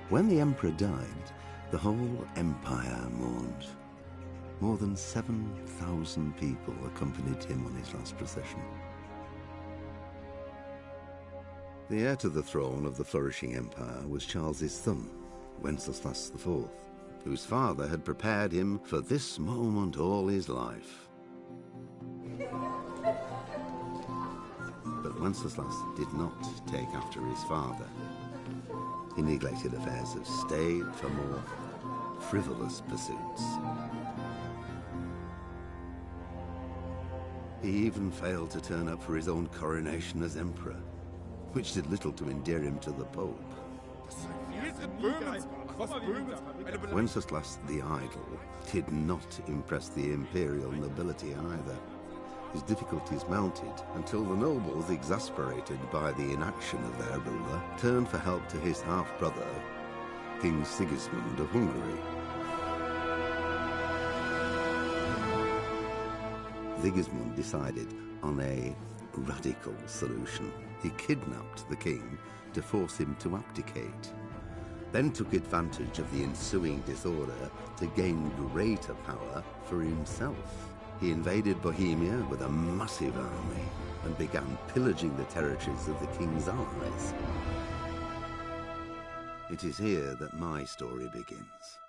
When the emperor died, the whole empire mourned. More than 7,000 people accompanied him on his last procession. The heir to the throne of the flourishing empire was Charles's son, Wenceslas IV, whose father had prepared him for this moment all his life. But Wenceslas did not take after his father. He neglected affairs of state for more frivolous pursuits. He even failed to turn up for his own coronation as emperor, which did little to endear him to the Pope. Wenceslas the Idle did not impress the imperial nobility either. His difficulties mounted until the nobles, exasperated by the inaction of their ruler, turned for help to his half-brother, King Sigismund of Hungary. Sigismund decided on a radical solution. He kidnapped the king to force him to abdicate, then took advantage of the ensuing disorder to gain greater power for himself. He invaded Bohemia with a massive army and began pillaging the territories of the king's allies. It is here that my story begins.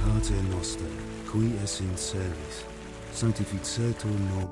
Pater noster, qui es in celis, sanctificetur nomen.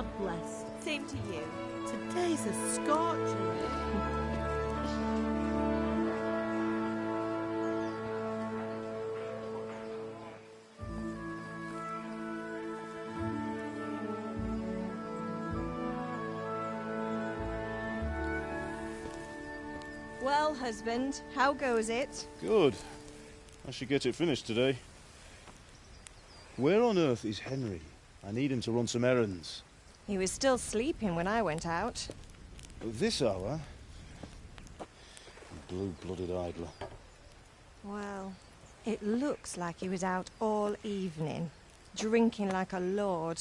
God bless. Same to you. Today's a scorcher. Well, husband, how goes it? Good. I should get it finished today. Where on earth is Henry? I need him to run some errands. He was still sleeping when I went out. At this hour? Blue-blooded idler. Well, it looks like he was out all evening, drinking like a lord.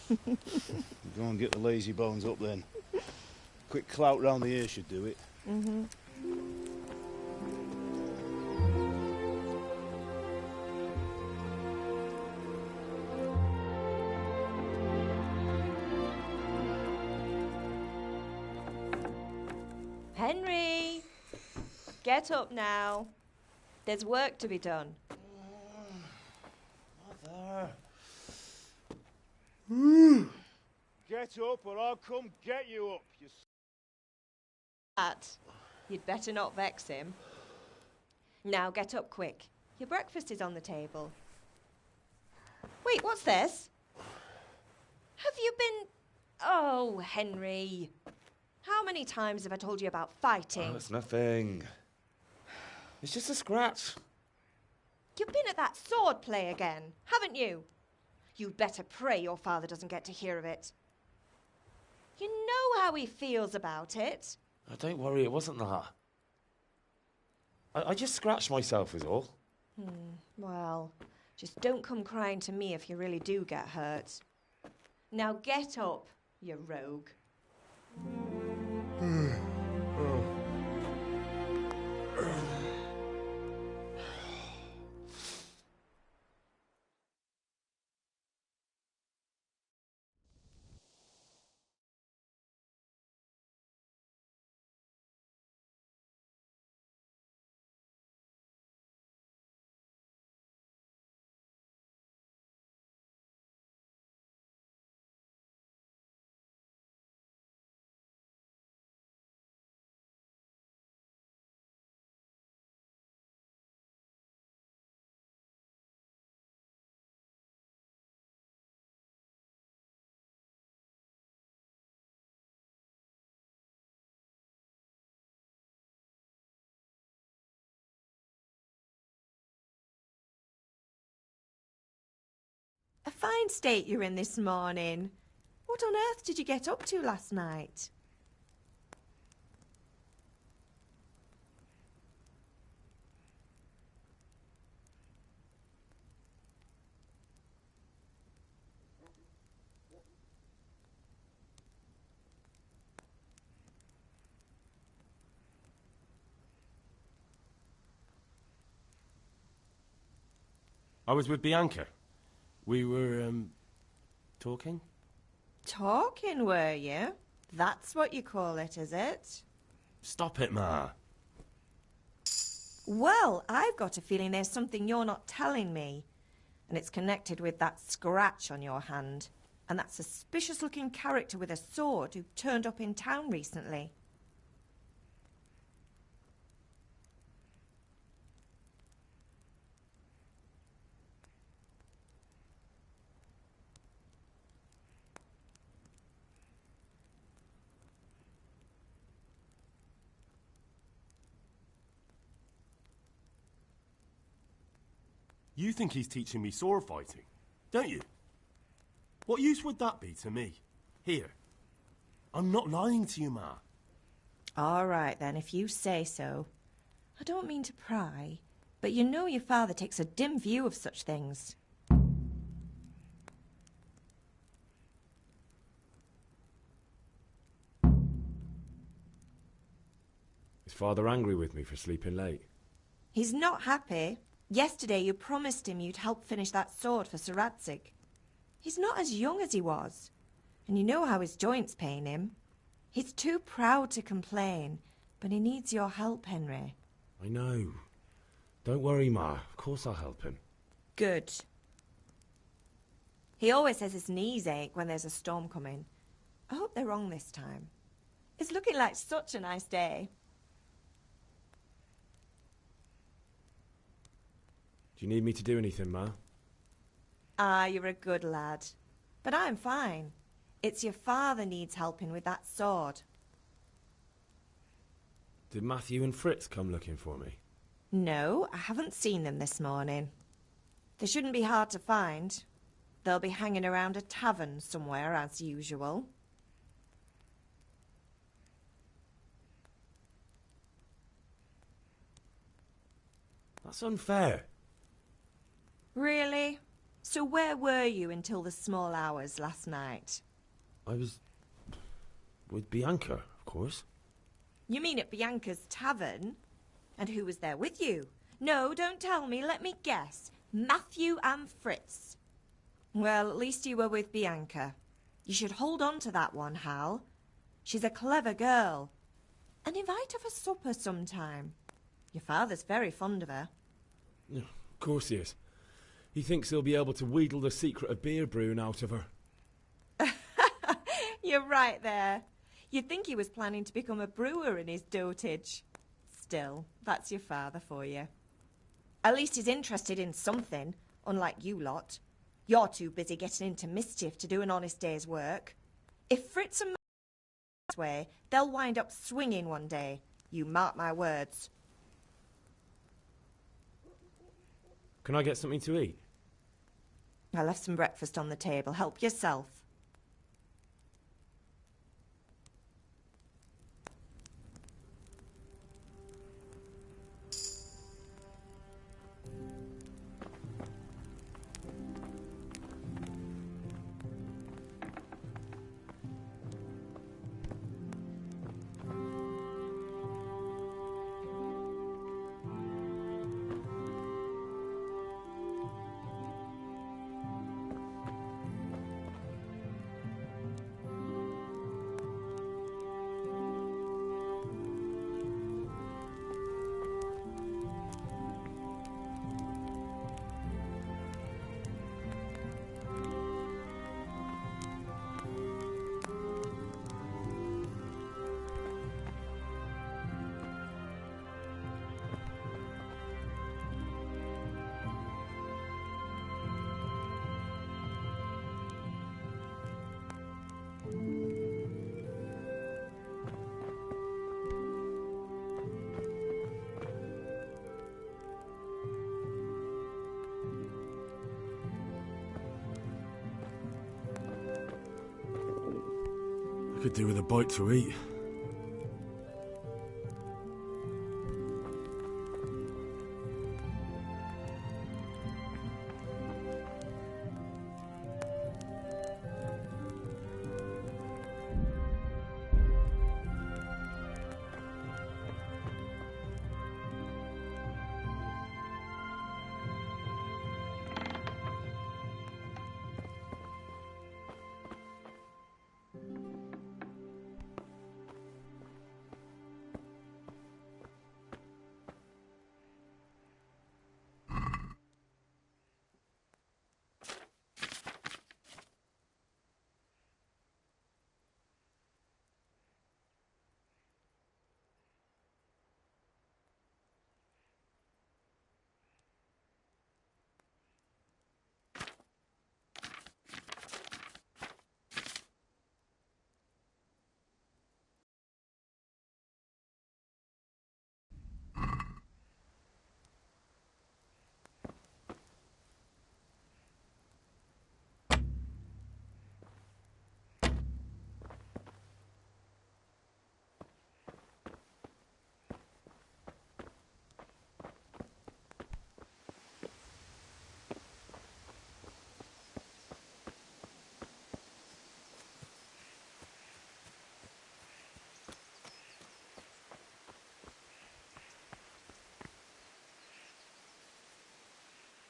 Go and get the lazy bones up then. Quick clout round the ear should do it. Mm-hmm. Henry! Get up now. There's work to be done. Mother! Get up or I'll come get you up, you That. You'd better not vex him. Now get up quick. Your breakfast is on the table. Wait, what's this? Have you been... Oh, Henry. How many times have I told you about fighting? Oh, it's nothing. It's just a scratch. You've been at that sword play again, haven't you? You'd better pray your father doesn't get to hear of it. You know how he feels about it. Oh, don't worry, it wasn't that. I just scratched myself is all. Well, just don't come crying to me if you really do get hurt. Now get up, you rogue. A fine state you're in this morning. What on earth did you get up to last night? I was with Bianca. We were, talking? Talking, were you? That's what you call it, is it? Stop it, Ma. Well, I've got a feeling there's something you're not telling me. And it's connected with that scratch on your hand. And that suspicious-looking character with a sword who turned up in town recently. You think he's teaching me sword fighting, don't you? What use would that be to me? Here. I'm not lying to you, Ma. All right, then, if you say so. I don't mean to pry, but you know your father takes a dim view of such things. Is Father angry with me for sleeping late? He's not happy. Yesterday you promised him you'd help finish that sword for Sir Radzig. He's not as young as he was, and you know how his joints pain him. He's too proud to complain, but he needs your help, Henry. I know. Don't worry, Ma. Of course I'll help him. Good. He always says his knees ache when there's a storm coming. I hope they're wrong this time. It's looking like such a nice day. Do you need me to do anything, Ma? Ah, you're a good lad. But I'm fine. It's your father needs helping with that sword. Did Matthew and Fritz come looking for me? No, I haven't seen them this morning. They shouldn't be hard to find. They'll be hanging around a tavern somewhere, as usual. That's unfair. Really? So where were you until the small hours last night? I was with Bianca, of course. You mean at Bianca's tavern? And who was there with you? No, don't tell me, let me guess. Matthew and Fritz. Well, at least you were with Bianca. You should hold on to that one, Hal. She's a clever girl. And invite her for supper sometime. Your father's very fond of her. Of course he is. He thinks he'll be able to wheedle the secret of beer brewing out of her. You're right there. You'd think he was planning to become a brewer in his dotage. Still, that's your father for you. At least he's interested in something, unlike you lot. You're too busy getting into mischief to do an honest day's work. If Fritz and this way, they'll wind up swinging one day. You mark my words. Can I get something to eat? I left some breakfast on the table. Help yourself. Could do with a bite to eat.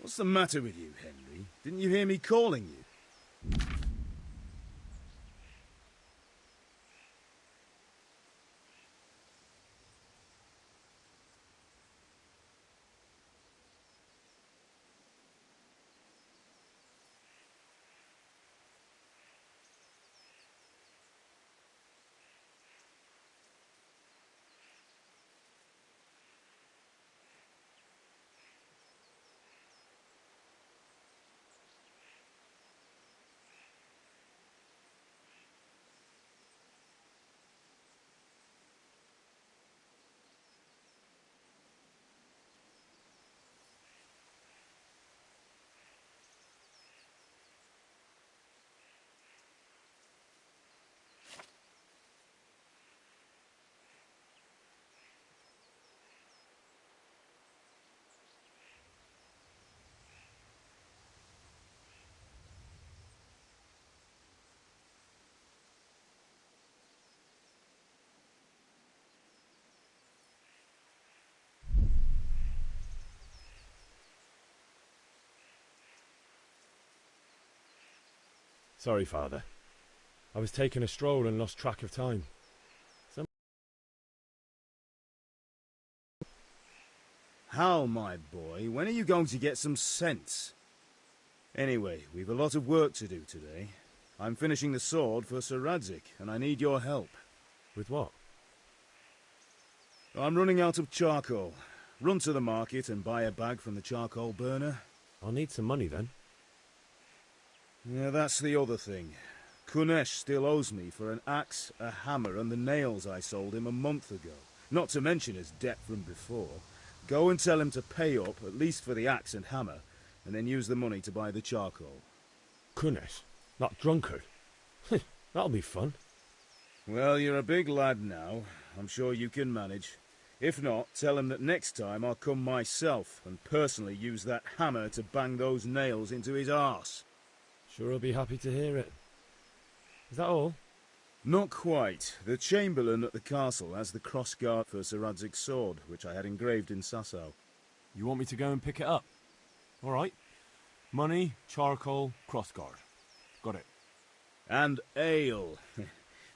What's the matter with you, Henry? Didn't you hear me calling you? Sorry, Father. I was taking a stroll and lost track of time. Hal, my boy, when are you going to get some sense? Anyway, we've a lot of work to do today. I'm finishing the sword for Sir Radzig, and I need your help. With what? I'm running out of charcoal. Run to the market and buy a bag from the charcoal burner. I'll need some money then. Yeah, that's the other thing. Kunesh still owes me for an axe, a hammer, and the nails I sold him a month ago. Not to mention his debt from before. Go and tell him to pay up, at least for the axe and hammer, and then use the money to buy the charcoal. Kunesh? That drunkard? That'll be fun. Well, you're a big lad now. I'm sure you can manage. If not, tell him that next time I'll come myself and personally use that hammer to bang those nails into his arse. Sure he'll be happy to hear it. Is that all? Not quite. The Chamberlain at the castle has the crossguard for Sir Radzig's sword, which I had engraved in Sasau. You want me to go and pick it up? All right. Money, charcoal, crossguard. Got it. And ale.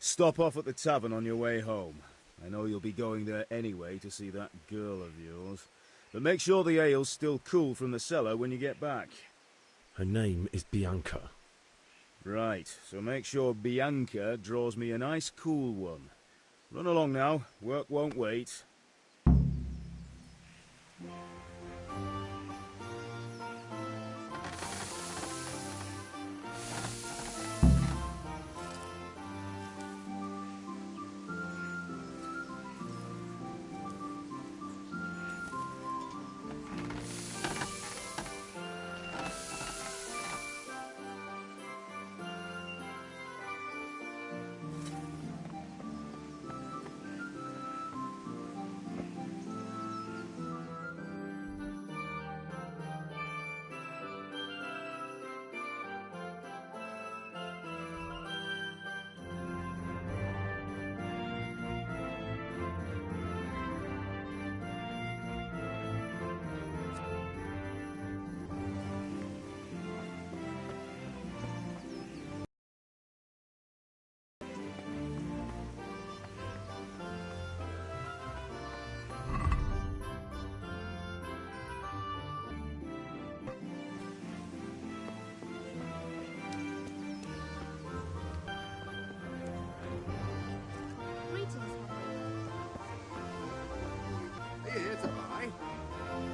Stop off at the tavern on your way home. I know you'll be going there anyway to see that girl of yours. But make sure the ale's still cool from the cellar when you get back. Her name is Bianca. Right, so make sure Bianca draws me a nice cool one. Run along now, work won't wait. Are you here to buy?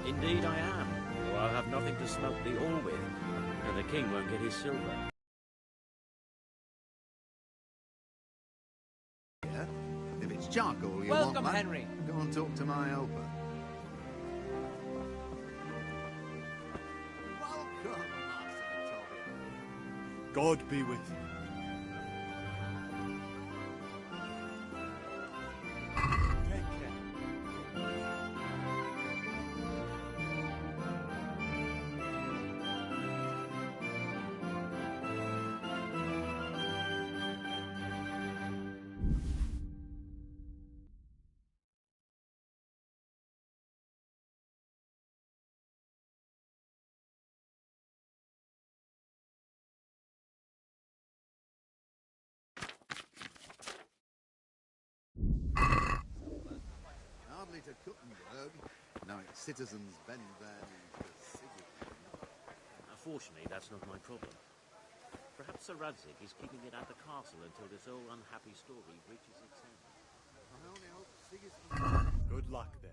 Indeed I am, or I'll have nothing to smoke the ore with, and the king won't get his silver. Yeah. If it's charcoal you Welcome, want, lad, Henry. go and talk to my helper. Welcome, Master Toby. God be with you. Take care. Hardly to Kuttenberg. No, its citizens bend their knees to Sigismund. Fortunately, that's not my problem. Perhaps Sir Radzig is keeping it at the castle until this whole unhappy story reaches its end. I only hope Sigismund... Good luck then.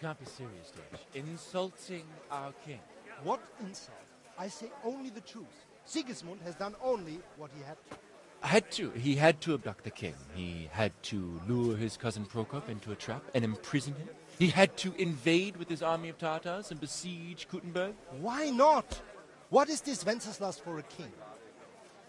can't be serious, Deutsch. Insulting our king. What insult? I say only the truth. Sigismund has done only what he had to. He had to abduct the king. He had to lure his cousin Prokop into a trap and imprison him. He had to invade with his army of Tatars and besiege Kuttenberg. Why not? What is this Wenceslas for a king?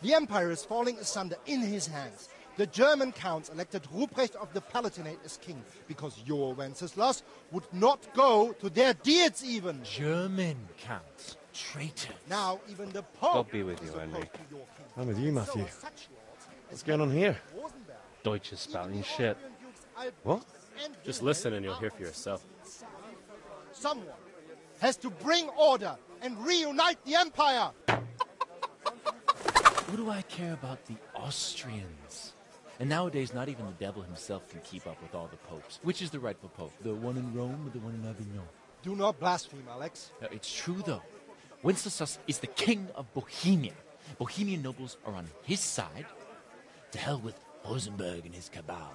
The empire is falling asunder in his hands. The German counts elected Ruprecht of the Palatinate as king because your Wenceslas would not go to their deeds even. German counts. Traitors. Now even the Pope God be with you, Henry. I'm with you, Matthew. What's going on here? Deutsch is spouting shit. What? Just listen and you'll hear for yourself. Someone has to bring order and reunite the empire. What do I care about the Austrians? And nowadays, not even the devil himself can keep up with all the popes. Which is the rightful pope? The one in Rome or the one in Avignon? Do not blaspheme, Alex. It's true, though. Wenceslas is the king of Bohemia. Bohemian nobles are on his side. To hell with Rosenberg and his cabal.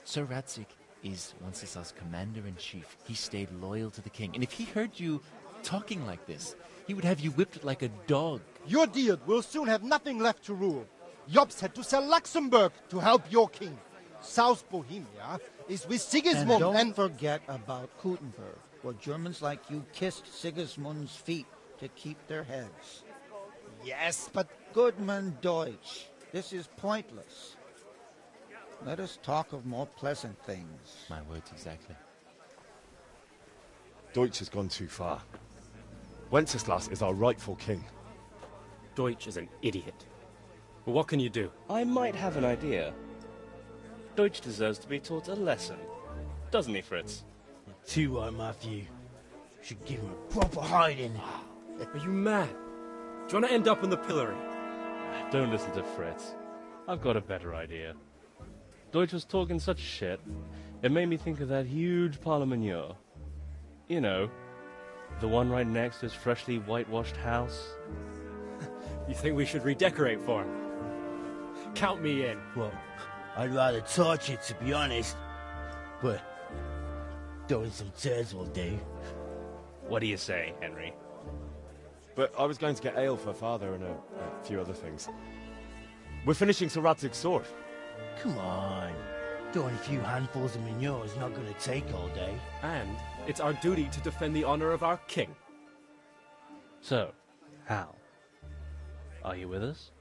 Sir Radzik is Wenceslas' commander-in-chief. He stayed loyal to the king. And if he heard you talking like this, he would have you whipped like a dog. Your deed will soon have nothing left to rule. Jobst had to sell Luxembourg to help your king. South Bohemia is with Sigismund and don't forget about Kuttenberg, where Germans like you kissed Sigismund's feet to keep their heads. Yes, but... Goodman Deutsch, this is pointless. Let us talk of more pleasant things. My words exactly. Deutsch has gone too far. Wenceslas is our rightful king. Deutsch is an idiot. But what can you do? I might have an idea. Deutsch deserves to be taught a lesson. Doesn't he, Fritz? Too right, Matthew. Should give him a proper hiding. Are you mad? Do you want to end up in the pillory? Don't listen to Fritz. I've got a better idea. Deutsch was talking such shit, it made me think of that huge parliament. You know, the one right next to his freshly whitewashed house. You think we should redecorate for him? Count me in. Well, I'd rather torch it, to be honest. But throwing some tears will do. What do you say, Henry? But I was going to get ale for father and a few other things. We're finishing Sir Radzig's sword. Come on. Throwing a few handfuls of manure is not going to take all day. And it's our duty to defend the honor of our king. So, Hal, are you with us?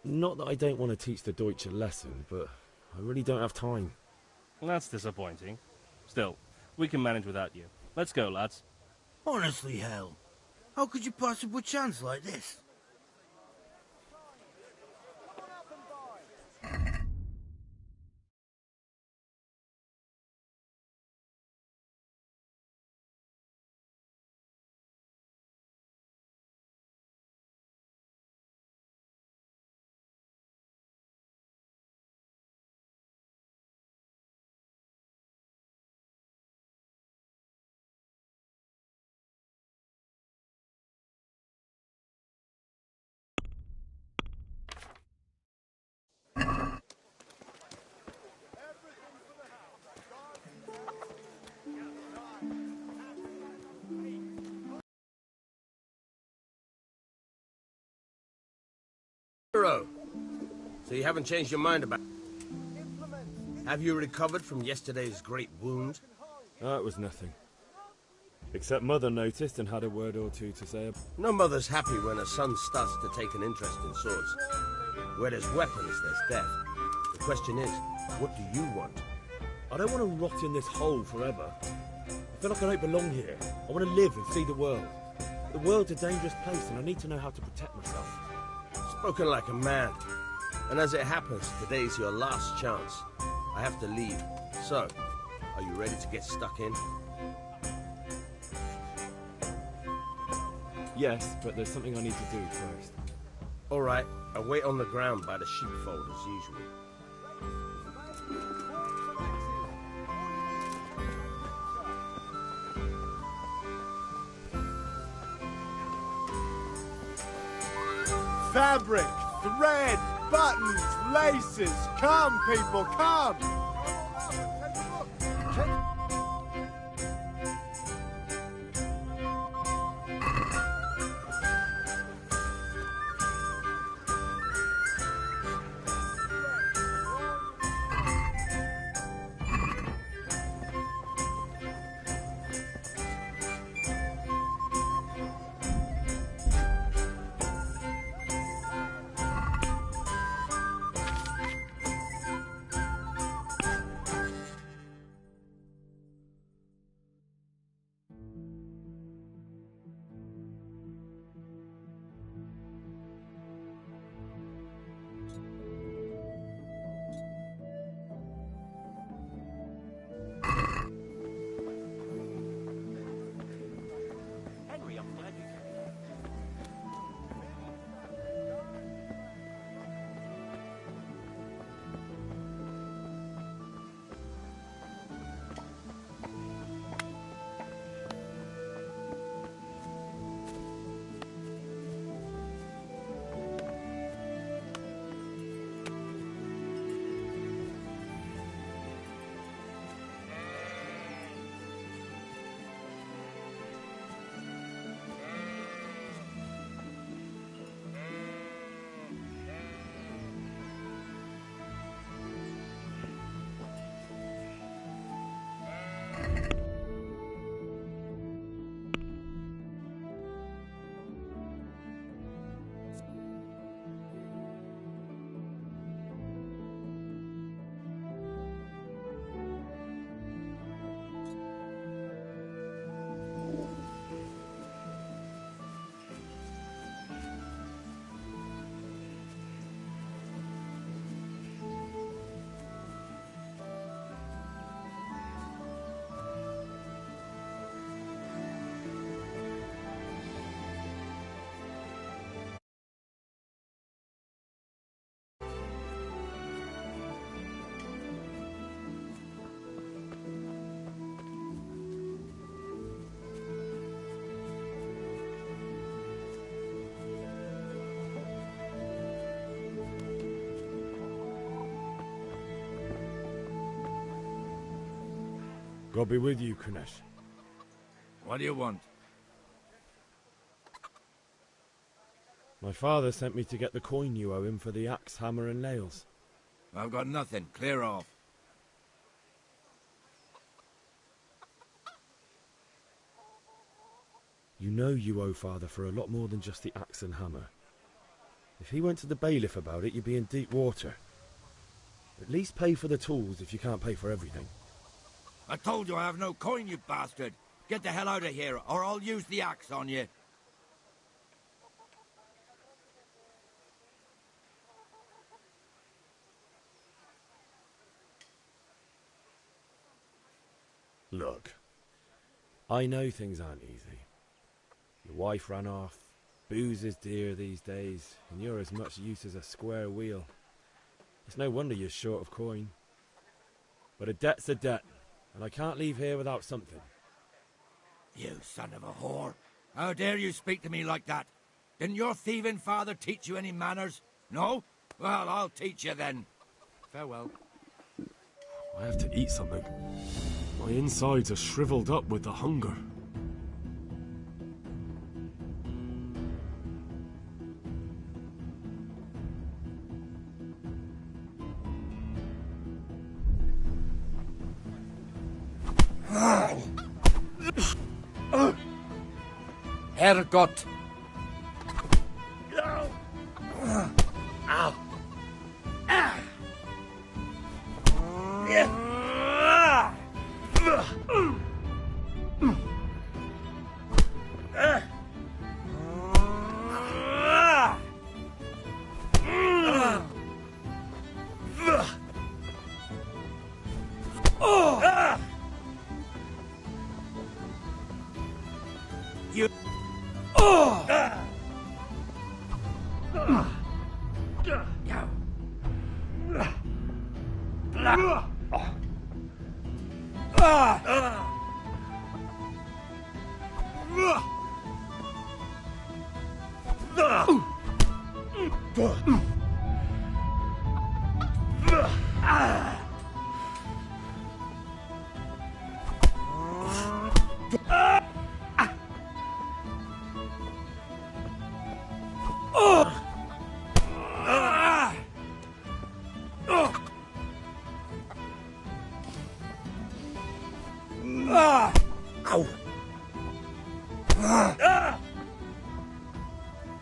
Not that I don't want to teach the Deutsch a lesson, but I really don't have time. Well, that's disappointing. Still, we can manage without you. Let's go, lads. Honestly, Hal, how could you possibly chance like this? So you haven't changed your mind about... Have you recovered from yesterday's great wound? Oh, it was nothing. Except Mother noticed and had a word or two to say. No mother's happy when her son starts to take an interest in swords. Where there's weapons, there's death. The question is, what do you want? I don't want to rot in this hole forever. I feel like I don't belong here. I want to live and see the world. The world's a dangerous place and I need to know how to protect myself. Spoken like a man. And as it happens, today's your last chance. I have to leave. So, are you ready to get stuck in? Yes, but there's something I need to do first. All right, I'll wait on the ground by the sheepfold as usual. fabric, thread, buttons, laces. Come, people, come! Henry, I'm glad you came. God be with you, Kunesh. What do you want? My father sent me to get the coin you owe him for the axe, hammer and nails. I've got nothing. Clear off. You know you owe father for a lot more than just the axe and hammer. If he went to the bailiff about it, you'd be in deep water. At least pay for the tools if you can't pay for everything. I told you I have no coin, you bastard. Get the hell out of here, or I'll use the axe on you. Look, I know things aren't easy. Your wife ran off, booze is dear these days, and you're as much use as a square wheel. It's no wonder you're short of coin. But a debt's a debt, and I can't leave here without something. You son of a whore. How dare you speak to me like that? Didn't your thieving father teach you any manners? No? Well, I'll teach you then. Farewell. I have to eat something. My insides are shriveled up with the hunger. Herrgott! Ow!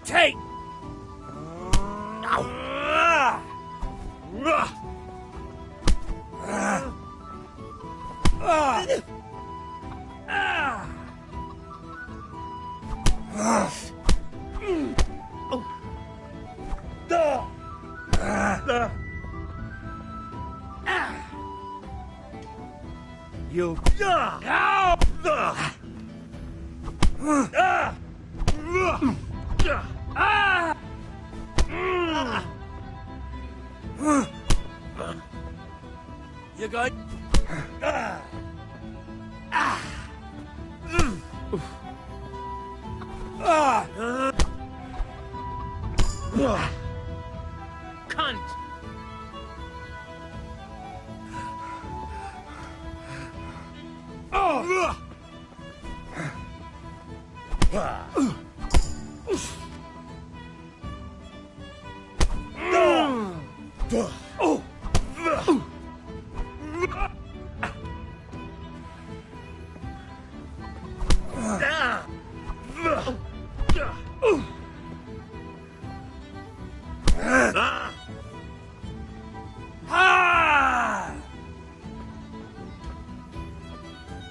Take! You... You good? Cunt!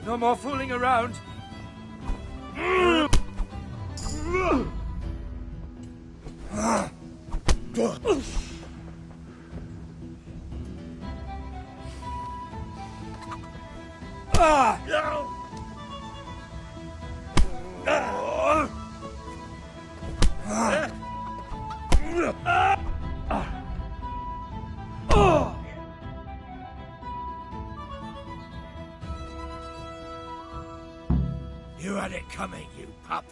No more fooling around. You had it coming, you pup.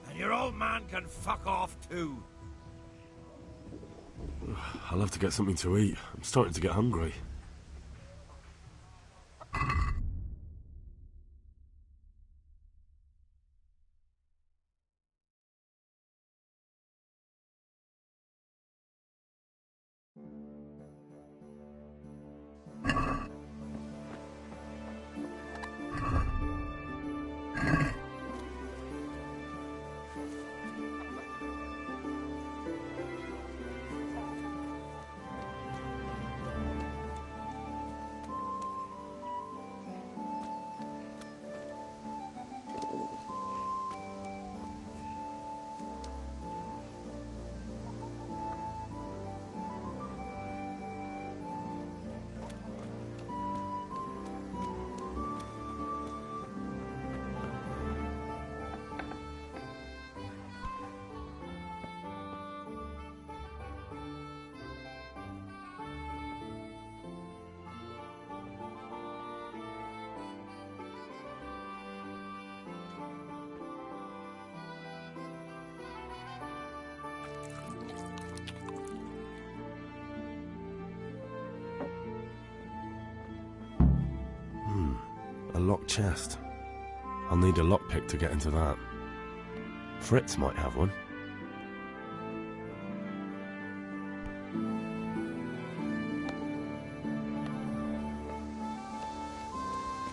And your old man can fuck off too. I'll have to get something to eat. I'm starting to get hungry. A locked chest. I'll need a lockpick to get into that. Fritz might have one.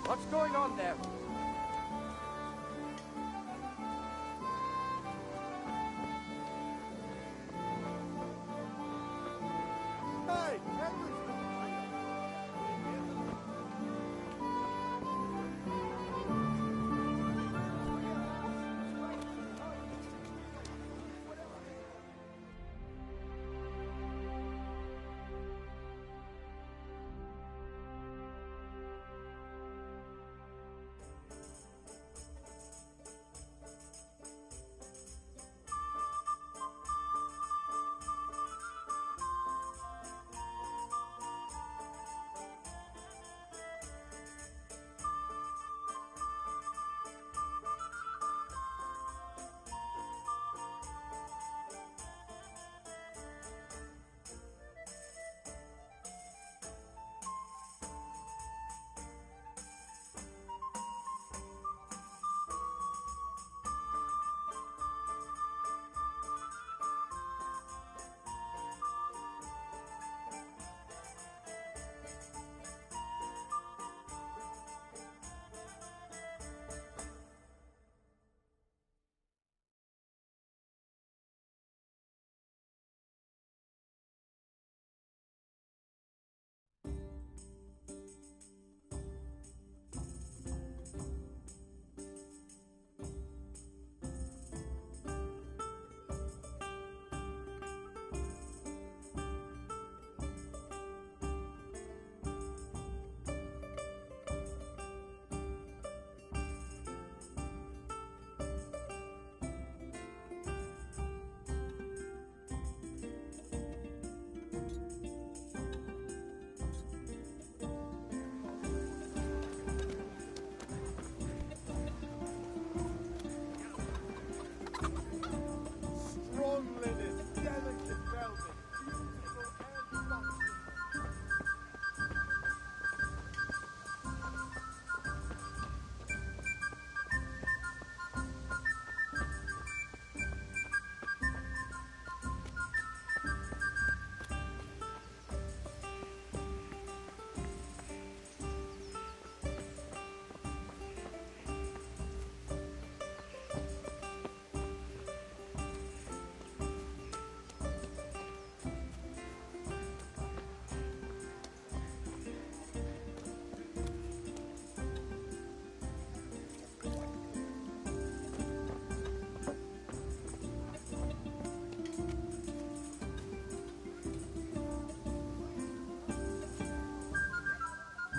What's going on there? Hey,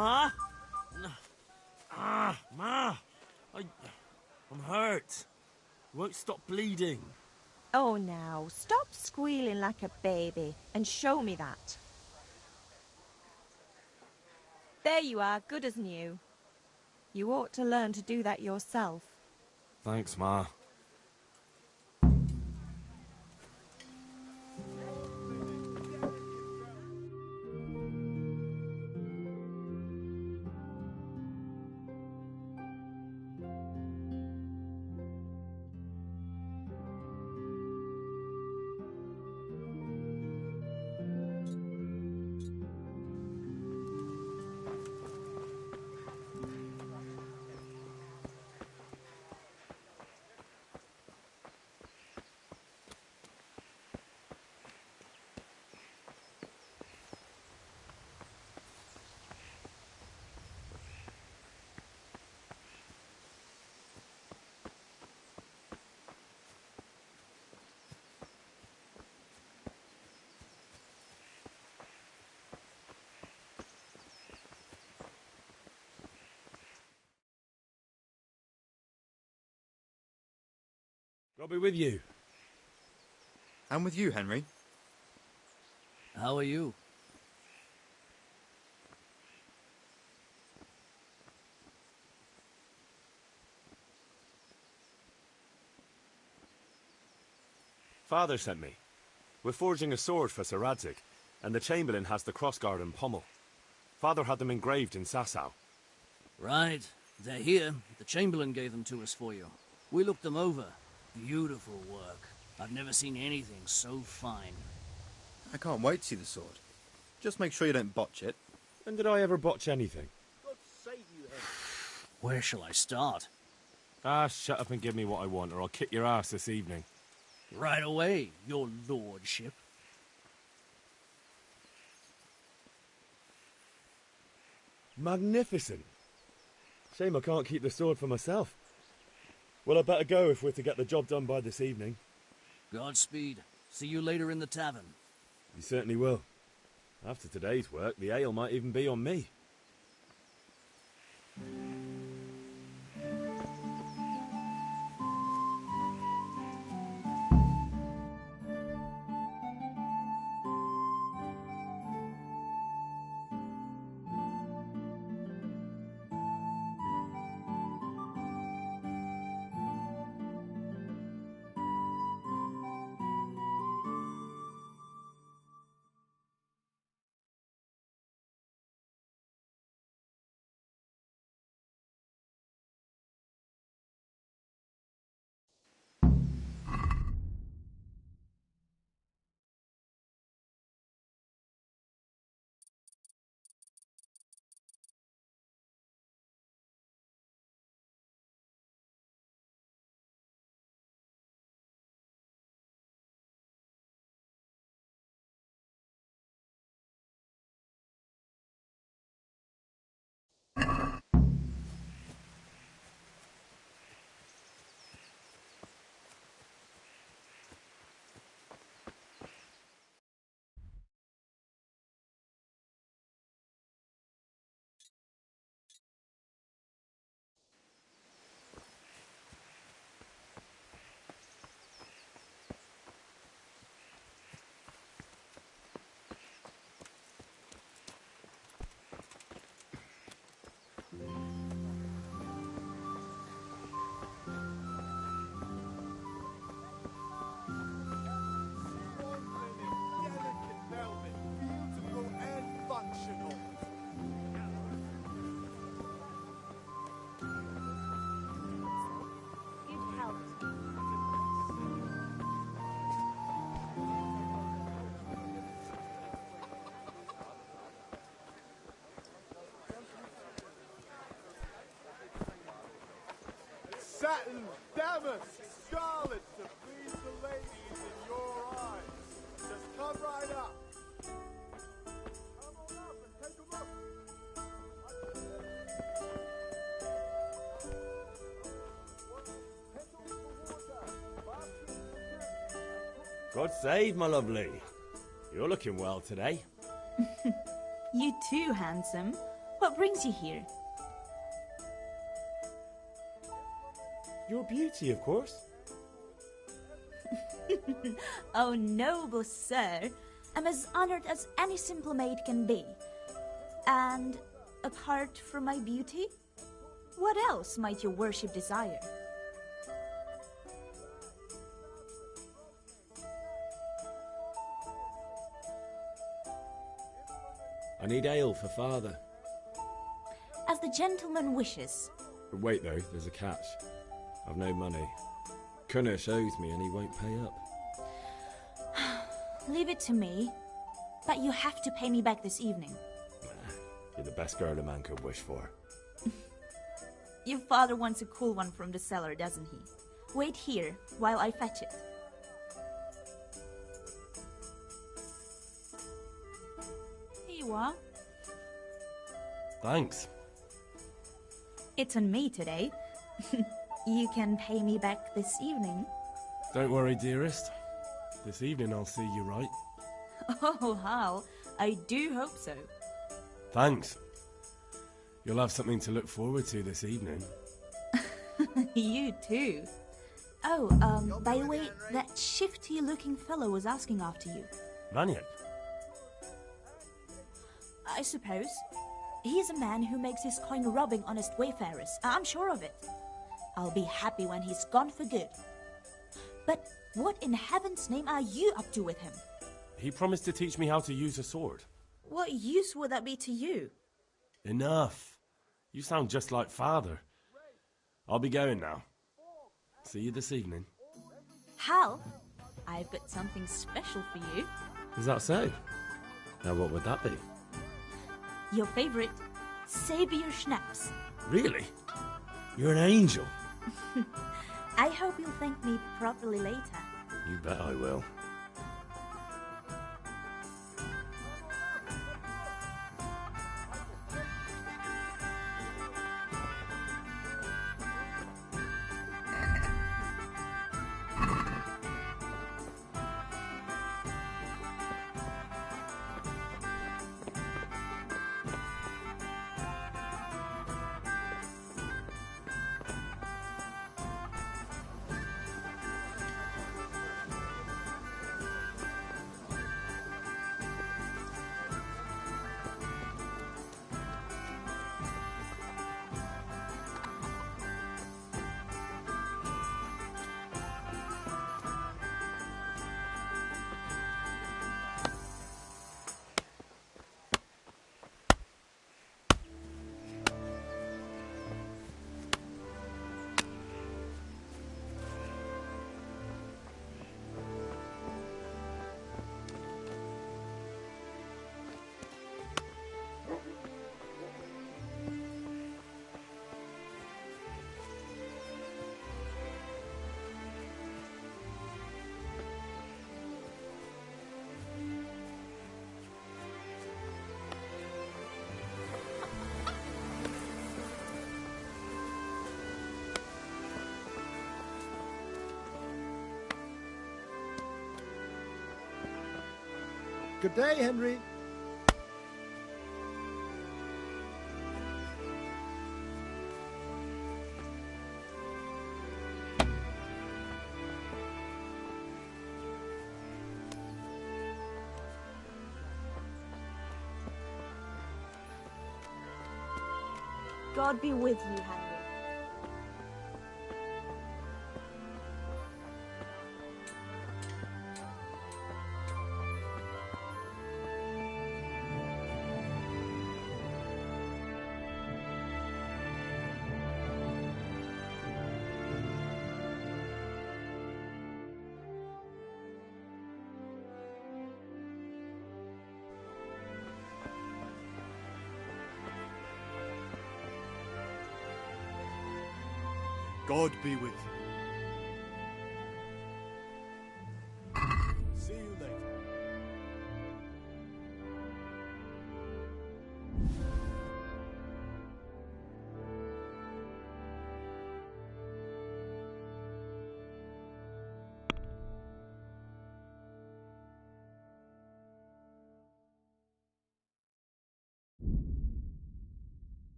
Ma? Ma! I'm hurt. You won't stop bleeding. Oh, now, stop squealing like a baby and show me that. There you are, good as new. You ought to learn to do that yourself. Thanks, Ma. I'll be with you. I'm with you, Henry. How are you? Father sent me. We're forging a sword for Sir Radzig, and the Chamberlain has the crossguard and pommel. Father had them engraved in Sasau. Right. They're here. The Chamberlain gave them to us for you. We looked them over. Beautiful work. I've never seen anything so fine. I can't wait to see the sword. Just make sure you don't botch it. When did I ever botch anything? God save you, Henry. Where shall I start? Shut up and give me what I want, or I'll kick your ass this evening. Right away, your lordship. Magnificent. Shame I can't keep the sword for myself. Well, I better go if we're to get the job done by this evening. Godspeed. See you later in the tavern. You certainly will. After today's work, the ale might even be on me. Satin, damask, scarlet to please the ladies in your eyes. Just come right up. Come on up and take a look. God save, my lovely. You're looking well today. You too, handsome. What brings you here? Your beauty, of course. Oh, noble sir, I'm as honored as any simple maid can be. And apart from my beauty, what else might your worship desire? I need ale for father. As the gentleman wishes. But wait though, there's a catch. I've no money. Kunnish owes me and he won't pay up. Leave it to me, but you have to pay me back this evening. You're the best girl a man could wish for. Your father wants a cool one from the cellar, doesn't he? Wait here while I fetch it. Here you are. Thanks. It's on me today. You can pay me back this evening. Don't worry, dearest. This evening I'll see you right. Oh, Hal, I do hope so. Thanks. You'll have something to look forward to this evening. You too. Oh, by the way, that shifty-looking fellow was asking after you. Vanyek? I suppose. He's a man who makes his coin robbing honest wayfarers. I'm sure of it. I'll be happy when he's gone for good. But what in heaven's name are you up to with him? He promised to teach me how to use a sword. What use would that be to you? Enough. You sound just like father. I'll be going now. See you this evening. Hal, I've got something special for you. Is that so? Now what would that be? Your favorite, Sabier Schnapps. Really? You're an angel. I hope you'll thank me properly later. You bet I will. Good day, Henry. God be with you, Henry. God be with you. See you later.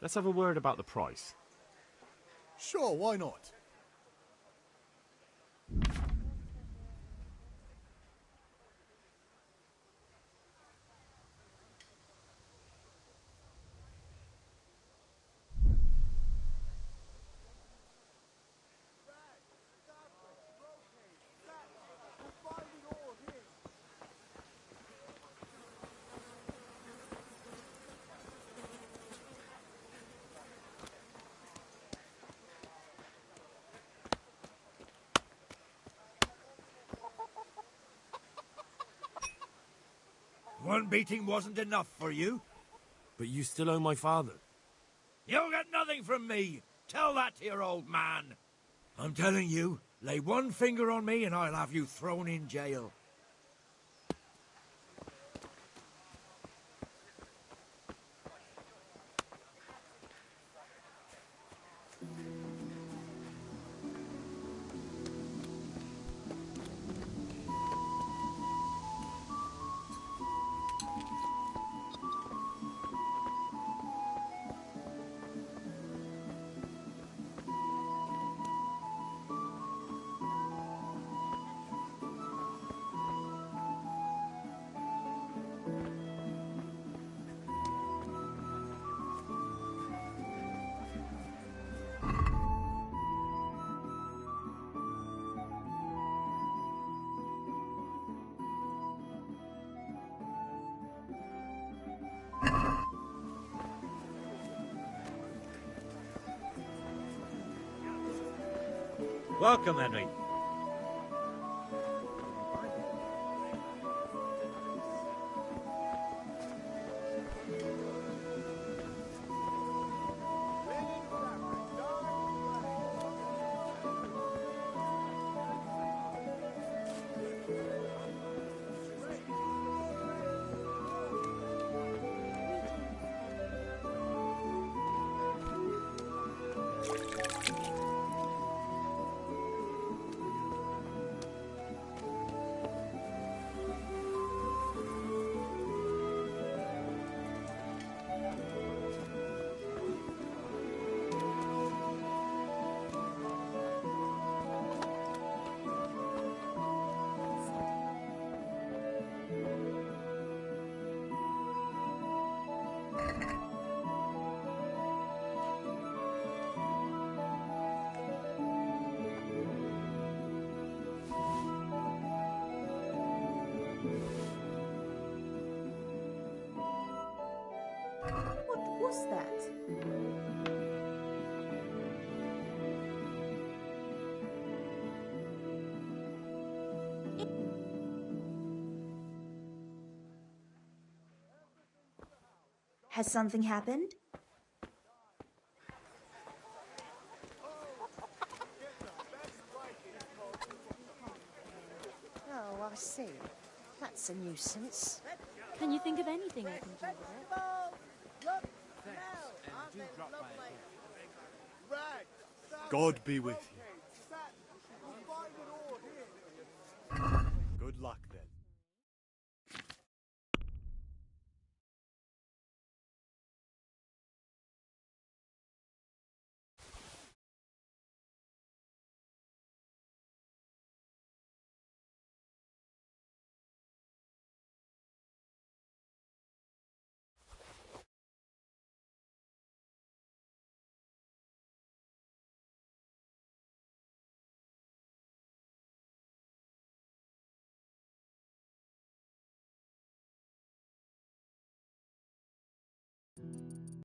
Let's have a word about the price. Sure, why not? One beating wasn't enough for you? But you still owe my father. You'll get nothing from me. Tell that to your old man. I'm telling you, lay one finger on me and I'll have you thrown in jail. Welcome, Henry. What was that? Has something happened? Oh, I see. That's a nuisance. Can you think of anything I can do with it? God be with you. Good luck.